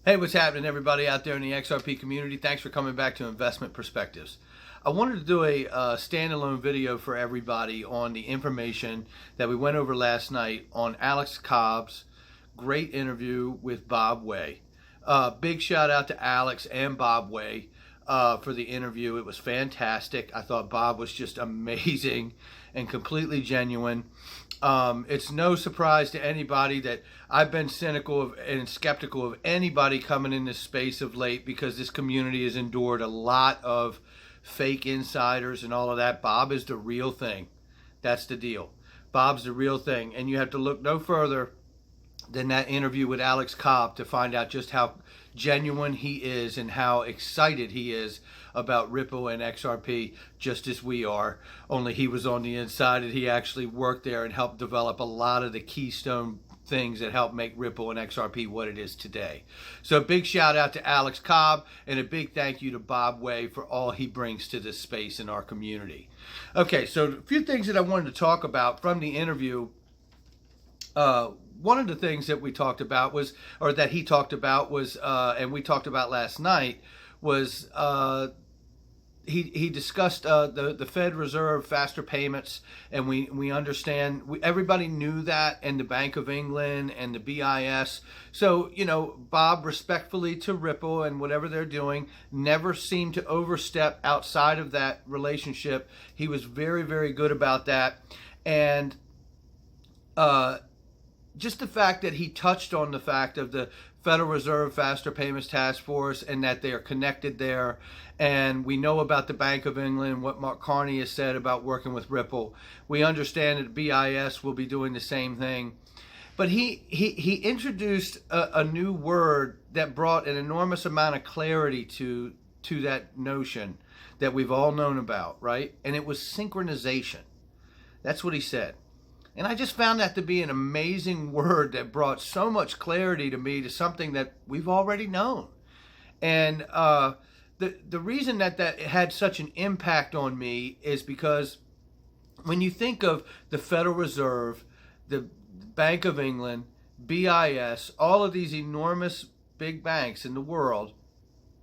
Hey, what's happening, everybody out there in the XRP community? Thanks for coming back to Investment Perspectives. I wanted to do a standalone video for everybody on the information that we went over last night on Alex Cobb's great interview with Bob Way. Big shout out to Alex and Bob Way for the interview. It was fantastic. I thought Bob was just amazing and completely genuine. It's no surprise to anybody that I've been cynical of and skeptical of anybody coming in this space of late, because this community has endured a lot of fake insiders and all of that. Bob is the real thing. That's the deal. Bob's the real thing. And you have to look no further than that interview with Alex Cobb to find out just how genuine he is and how excited he is about Ripple and XRP, just as we are. Only he was on the inside and he actually worked there and helped develop a lot of the keystone things that help make Ripple and XRP what it is today. So a big shout out to Alex Cobb and a big thank you to Bob Way for all he brings to this space in our community. Okay, so a few things that I wanted to talk about from the interview. One of the things that we talked about was, or that he talked about was, and we talked about last night, was he discussed the Fed Reserve faster payments, and we understand, everybody knew that, and the Bank of England and the BIS. So, you know, Bob, respectfully to Ripple and whatever they're doing, never seemed to overstep outside of that relationship. He was very, very good about that. And just the fact that he touched on the fact of the Federal Reserve Faster Payments Task Force and that they are connected there. And we know about the Bank of England, what Mark Carney has said about working with Ripple. We understand that BIS will be doing the same thing. But he introduced a new word that brought an enormous amount of clarity to that notion that we've all known about, right? And it was synchronization. That's what he said. And I just found that to be an amazing word that brought so much clarity to me to something that we've already known. And the reason that had such an impact on me is because when you think of the Federal Reserve, the Bank of England, BIS, all of these enormous big banks in the world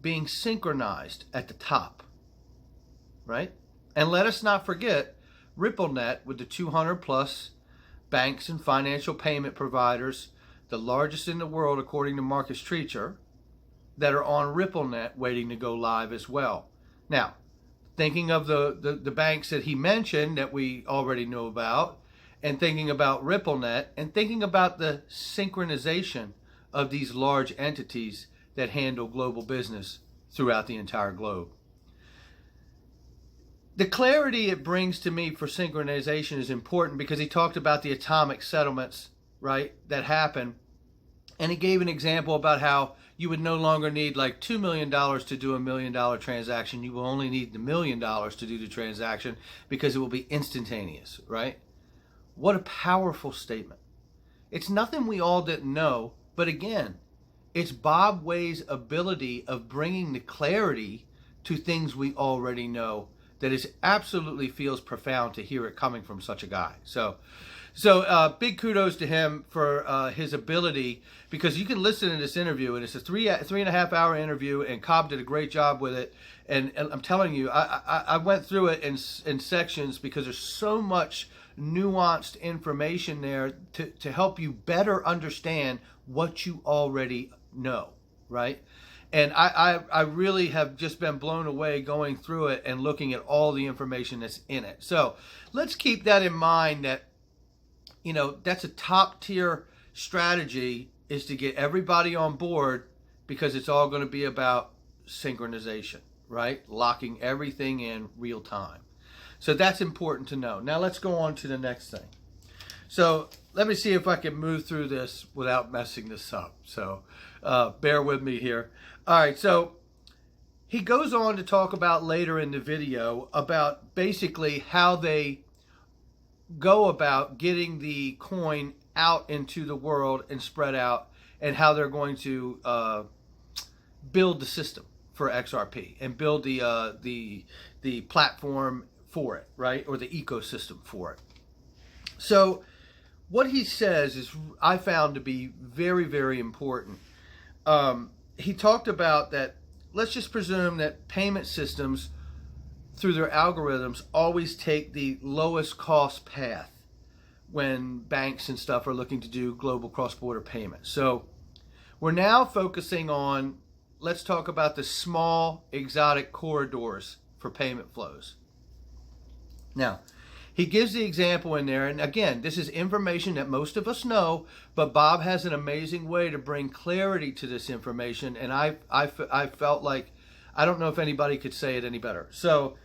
being synchronized at the top, right? And let us not forget RippleNet with the 200 plus banks and financial payment providers, the largest in the world according to Marcus Treacher, that are on RippleNet waiting to go live as well. Now, thinking of the banks that he mentioned that we already know about, and thinking about RippleNet, and thinking about the synchronization of these large entities that handle global business throughout the entire globe. The clarity it brings to me for synchronization is important because he talked about the atomic settlements, right, that happen. And he gave an example about how you would no longer need like $2 million to do $1 million transaction. You will only need the $1 million to do the transaction because it will be instantaneous, right? What a powerful statement. It's nothing we all didn't know, but again, it's Bob Way's ability of bringing the clarity to things we already know that is absolutely feels profound to hear it coming from such a guy. So big kudos to him for his ability, because you can listen to this interview, and it's a three and a half hour interview, and Cobb did a great job with it. And I'm telling you, I went through it in sections because there's so much nuanced information there to help you better understand what you already know, right? And I really have just been blown away going through it and looking at all the information that's in it. So let's keep that in mind, that, you know, that's a top tier strategy, is to get everybody on board, because it's all going to be about synchronization, right? Locking everything in real time. So that's important to know. Now let's go on to the next thing. So let me see if I can move through this without messing this up. So bear with me here. All right, so he goes on to talk about later in the video about basically how they go about getting the coin out into the world and spread out, and how they're going to build the system for XRP and build the platform for it, right? Or the ecosystem for it. So what he says is, I found to be very, very important. he talked about that, let's just presume that payment systems through their algorithms always take the lowest cost path when banks and stuff are looking to do global cross-border payments. So we're now focusing on, let's talk about the small exotic corridors for payment flows. Now, he gives the example in there, and again, this is information that most of us know, but Bob has an amazing way to bring clarity to this information, and I felt like, I don't know if anybody could say it any better. So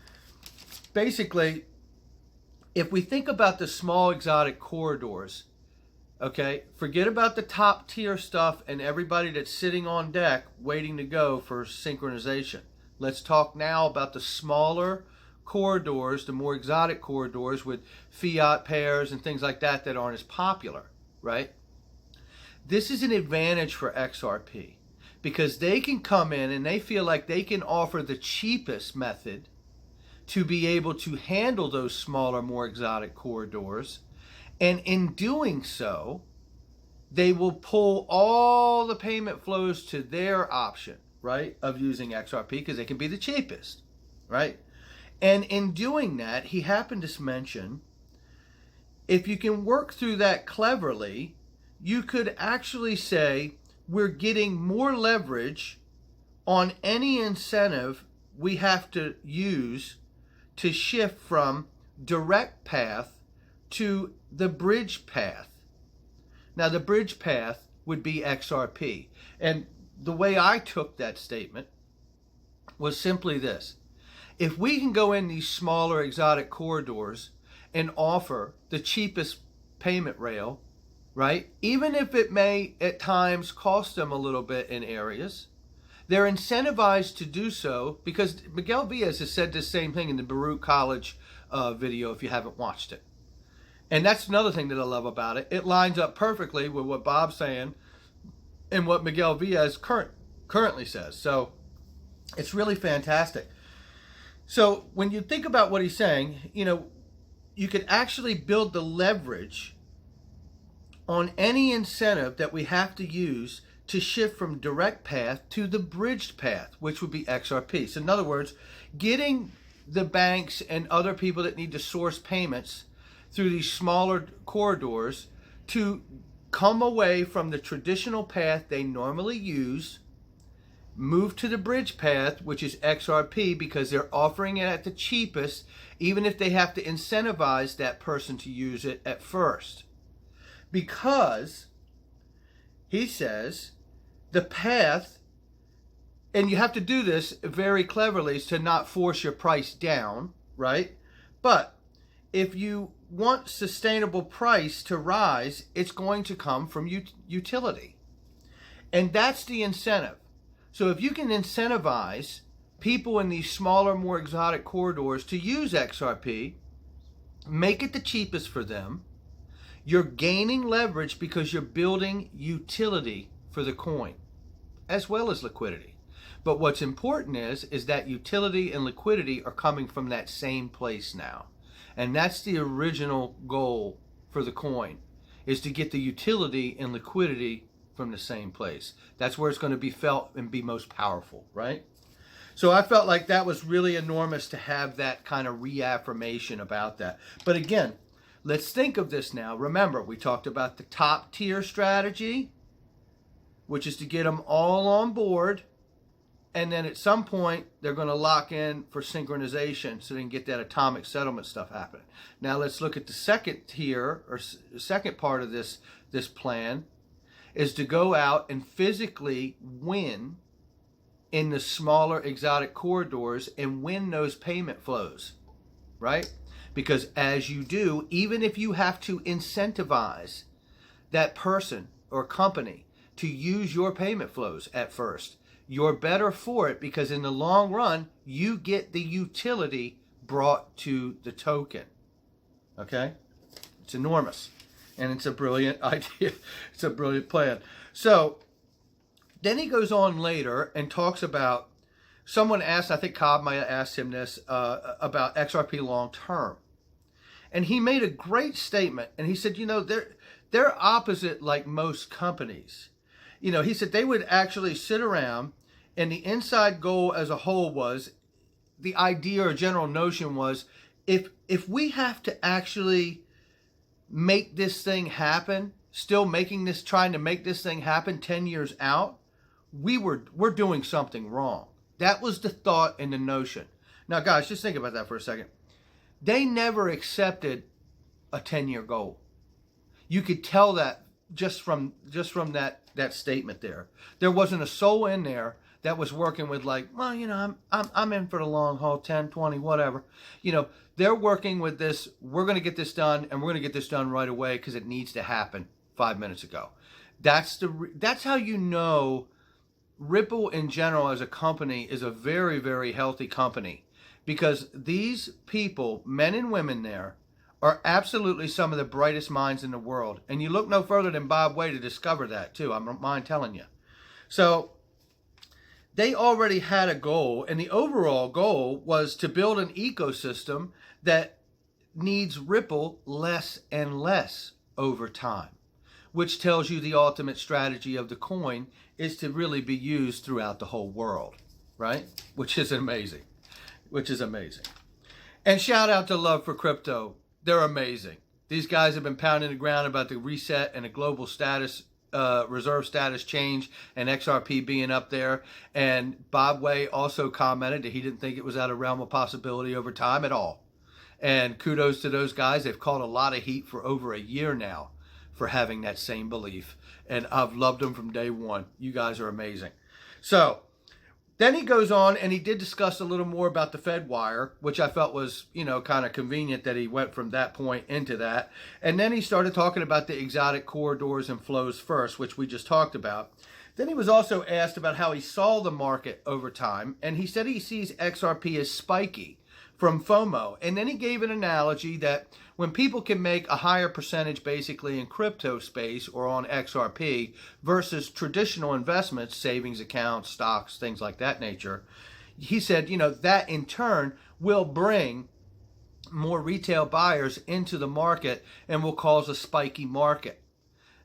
basically, if we think about the small exotic corridors, okay, forget about the top tier stuff and everybody that's sitting on deck waiting to go for synchronization. Let's talk now about the smaller corridors, the more exotic corridors with fiat pairs and things like that that aren't as popular, right? This is an advantage for XRP because they can come in and they feel like they can offer the cheapest method to be able to handle those smaller, more exotic corridors. And in doing so, they will pull all the payment flows to their option, right, of using XRP because they can be the cheapest, right? And in doing that, he happened to mention, if you can work through that cleverly, you could actually say we're getting more leverage on any incentive we have to use to shift from direct path to the bridge path. Now, the bridge path would be XRP. And the way I took that statement was simply this. If we can go in these smaller exotic corridors and offer the cheapest payment rail, right, even if it may at times cost them a little bit in areas, they're incentivized to do so because Miguel Villas has said the same thing in the Baruch College video if you haven't watched it. And that's another thing that I love about it. It lines up perfectly with what Bob's saying and what Miguel Villas currently says. So it's really fantastic. So when you think about what he's saying, you know, you could actually build the leverage on any incentive that we have to use to shift from direct path to the bridged path, which would be XRP. So in other words, getting the banks and other people that need to source payments through these smaller corridors to come away from the traditional path they normally use, move to the bridge path, which is XRP, because they're offering it at the cheapest, even if they have to incentivize that person to use it at first. Because, he says, the path, and you have to do this very cleverly to not force your price down, right? But if you want sustainable price to rise, it's going to come from utility. And that's the incentive. So if you can incentivize people in these smaller, more exotic corridors to use XRP, make it the cheapest for them, you're gaining leverage because you're building utility for the coin, as well as liquidity. But what's important is that utility and liquidity are coming from that same place now. And that's the original goal for the coin, is to get the utility and liquidity from the same place. That's where it's going to be felt and be most powerful, right? So I felt like that was really enormous to have that kind of reaffirmation about that. But again, let's think of this now. Remember, we talked about the top tier strategy, which is to get them all on board. And then at some point, they're going to lock in for synchronization so they can get that atomic settlement stuff happening. Now let's look at the second tier, or second part of this plan, is to go out and physically win in the smaller exotic corridors and win those payment flows, right? Because as you do, even if you have to incentivize that person or company to use your payment flows at first, you're better for it because in the long run, you get the utility brought to the token. Okay? It's enormous. And it's a brilliant idea. It's a brilliant plan. So then he goes on later and talks about, someone asked, I think Cobb might have asked him this, about XRP long term. And he made a great statement. And he said, you know, they're opposite like most companies. he said they would actually sit around, and the inside goal as a whole was, the idea or general notion was, if we have to actually make this thing happen, still trying to make this thing happen 10 years out, we're doing something wrong. That was the thought and the notion. Now, guys, just think about that for a second. They never accepted a 10-year goal. You could tell that just from that statement there. There wasn't a soul in there that was working with like, well, I'm in for the long haul, 10, 20, whatever. They're working with this. We're going to get this done, and we're going to get this done right away because it needs to happen 5 minutes ago. That's how Ripple in general as a company is a very, very healthy company, because these people, men and women there, are absolutely some of the brightest minds in the world. And you look no further than Bob Way to discover that too. I don't mind telling you. So they already had a goal, and the overall goal was to build an ecosystem that needs Ripple less and less over time, which tells you the ultimate strategy of the coin is to really be used throughout the whole world, right? Which is amazing. And shout out to Love for Crypto. They're amazing. These guys have been pounding the ground about the reset and the global status, reserve status change, and XRP being up there. And Bob Way also commented that he didn't think it was out of realm of possibility over time at all. And kudos to those guys. They've caught a lot of heat for over a year now for having that same belief. And I've loved them from day one. You guys are amazing. So then he goes on, and he did discuss a little more about the Fed wire, which I felt was, kind of convenient that he went from that point into that. And then he started talking about the exotic corridors and flows first, which we just talked about. Then he was also asked about how he saw the market over time, and he said he sees XRP as spiky from FOMO. And then he gave an analogy that when people can make a higher percentage basically in crypto space or on XRP versus traditional investments, savings accounts, stocks, things like that nature, he said, that in turn will bring more retail buyers into the market and will cause a spiky market.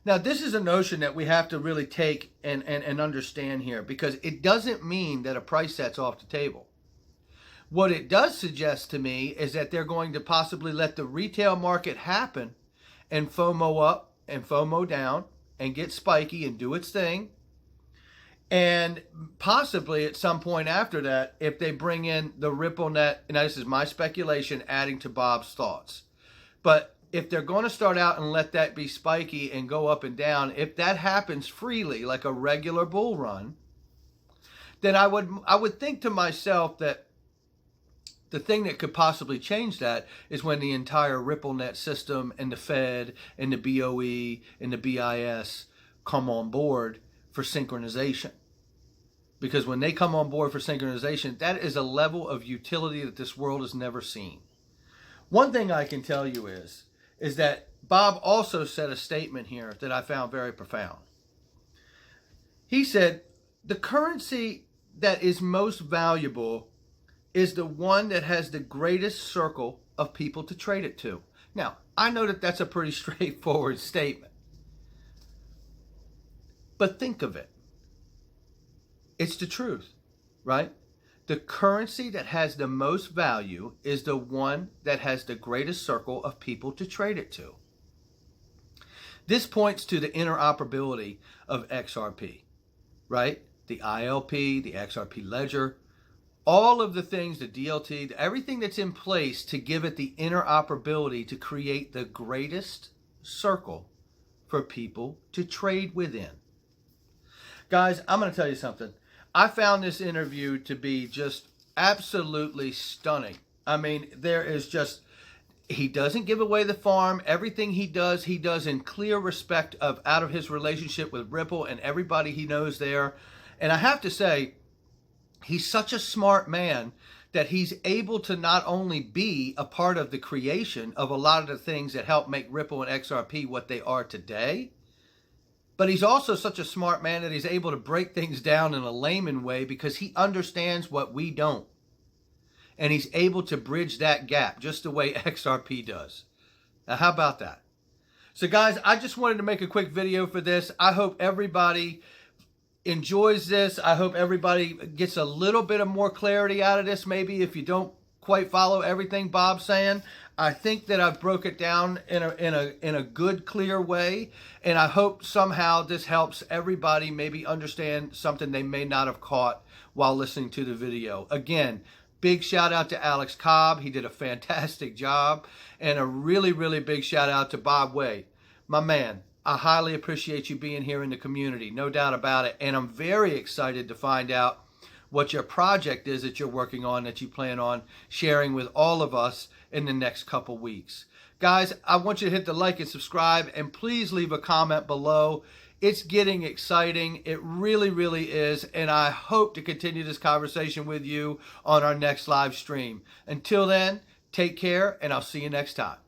Now, this is a notion that we have to really take and understand here, because it doesn't mean that a price set's off the table. What it does suggest to me is that they're going to possibly let the retail market happen and FOMO up and FOMO down and get spiky and do its thing. And possibly at some point after that, if they bring in the Ripple net, and this is my speculation adding to Bob's thoughts, but if they're going to start out and let that be spiky and go up and down, if that happens freely like a regular bull run, then I would think to myself that the thing that could possibly change that is when the entire RippleNet system and the Fed and the BOE and the BIS come on board for synchronization. Because when they come on board for synchronization, that is a level of utility that this world has never seen. One thing I can tell you is that Bob also said a statement here that I found very profound. He said, the currency that is most valuable is the one that has the greatest circle of people to trade it to. Now, I know that that's a pretty straightforward statement, but think of it. It's the truth, right? The currency that has the most value is the one that has the greatest circle of people to trade it to. This points to the interoperability of XRP, right? The ILP, the XRP ledger, all of the things, the DLT, everything that's in place to give it the interoperability to create the greatest circle for people to trade within. Guys, I'm going to tell you something. I found this interview to be just absolutely stunning. I mean, there is just, he doesn't give away the farm. Everything he does in clear respect of out of his relationship with Ripple and everybody he knows there. And I have to say, he's such a smart man that he's able to not only be a part of the creation of a lot of the things that help make Ripple and XRP what they are today, but he's also such a smart man that he's able to break things down in a layman way because he understands what we don't. And he's able to bridge that gap just the way XRP does. Now, how about that? So guys, I just wanted to make a quick video for this. I hope everybody enjoys this. I hope everybody gets a little bit of more clarity out of this. Maybe if you don't quite follow everything Bob's saying, I think that I've broke it down in a good, clear way, and I hope somehow this helps everybody maybe understand something they may not have caught while listening to the video. Again, big shout out to Alex Cobb. He did a fantastic job, and a really, really big shout out to Bob Way, my man. I highly appreciate you being here in the community, no doubt about it, and I'm very excited to find out what your project is that you're working on, that you plan on sharing with all of us in the next couple weeks. Guys, I want you to hit the like and subscribe, and please leave a comment below. It's getting exciting. It really, really is, and I hope to continue this conversation with you on our next live stream. Until then, take care, and I'll see you next time.